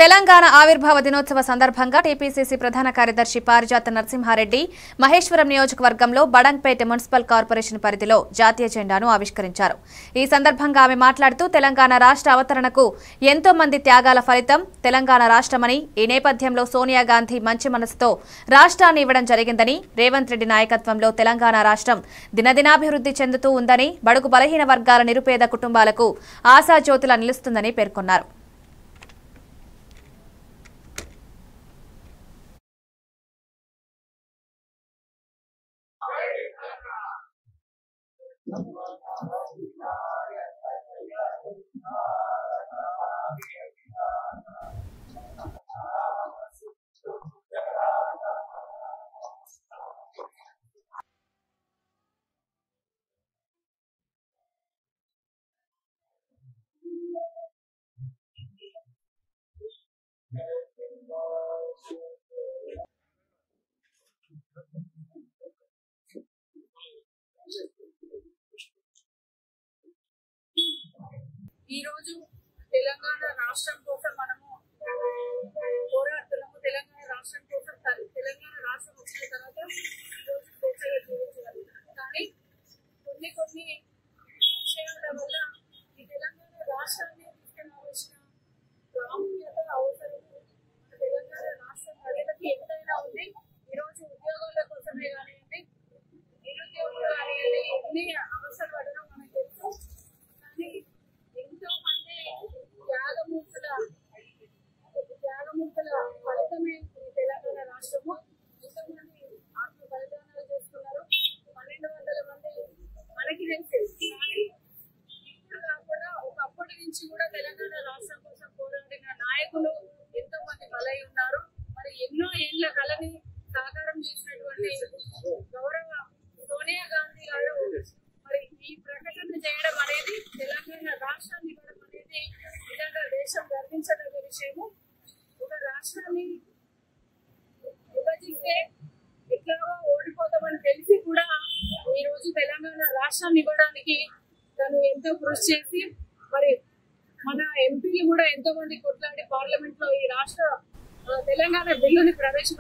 తెలంగాణ ఆవిర్భావ దినోత్సవ సందర్భంగా టీపీసీసీ ప్రధాన కార్యదర్శి పారిజాత నరసింహారెడ్డి మహేశ్వరం నియోజకవర్గంలో బడంగ్పేట మున్సిపల్ కార్పొరేషన్ పరిధిలో జాతీయ జెండాను ఆవిష్కరించారు. ఈ సందర్భంగా ఆమె మాట్లాడుతూ తెలంగాణ రాష్ట్ర అవతరణకు ఎంతో మంది త్యాగాల ఫలితం తెలంగాణ రాష్ట్రమని, ఈ నేపథ్యంలో సోనియా గాంధీ మంచి మనసుతో రాష్ట్రాన్ని ఇవ్వడం జరిగిందని, రేవంత్ రెడ్డి నాయకత్వంలో తెలంగాణ రాష్ట్రం దినదినాభివృద్ధి చెందుతూ ఉందని, బడుగు బలహీన వర్గాల నిరుపేద కుటుంబాలకు ఆశాజ్యోతిలా నిలుస్తుందని పేర్కొన్నారు. ఈ రోజు తెలంగాణ రాష్ట్రం కోసం మనము పోరాడుతున్నాము. తెలంగాణ రాష్ట్రం కోసం తెలంగాణ రాష్ట్రం వచ్చిన తర్వాత ఈరోజు స్వేచ్ఛగా జీవించగలుగుతాము. కానీ కొన్ని విషయాల వల్ల ఈ తెలంగాణ రాష్ట్రాన్ని తీసుకురావాల్సిన ప్రాముఖ్యత అవసరము మన తెలంగాణ రాష్ట్రం ప్రజలకి ఎంతైనా ఉంది. ఈరోజు ఉద్యోగాల కోసమే కానివ్వండి, నిరుద్యోగులు కానివ్వండి, ఎన్ని అవసరం పడడం మనకు తెలుసు. కానీ ఎంతో మంది త్యాగమూర్తుల ఫలితమే ఈ తెలంగాణ రాష్ట్రము. ఎంతోమంది ఆత్మ బలిదానాలు చేస్తున్నారు. 1200 మంది మనకి తెలిసి, కానీ ఇప్పుడు కాకుండా ఒకప్పటి నుంచి కూడా తెలంగాణ రాష్ట్రం కోసం పోరాడిన నాయకులు ఎంతో మంది బలై ఉన్నారు. మరి ఎన్నో ఏళ్ల కళని సాకారం చేసినటువంటి గౌరవ సోనియా గాంధీ గారు మరి ఈ ప్రకటన చేయడం అనేది, తెలంగాణ రాష్ట్రాన్ని ఇవ్వడం అనేది నిజంగా దేశం గర్వించదగ్గ విషయము. ఒక రాష్ట్రాన్ని విభజిస్తే ఎట్లాగో ఓడిపోతామని తెలిసి కూడా ఈ రోజు తెలంగాణ రాష్ట్రాన్ని ఇవ్వడానికి తను ఎంతో కృషి చేసి, మరి మన ఎంపీలు కూడా ఎంతో మంది కొట్లాడి పార్లమెంట్ లో ఈ రాష్ట్ర తెలంగాణ బిల్లుని ప్రవేశపెట్టారు.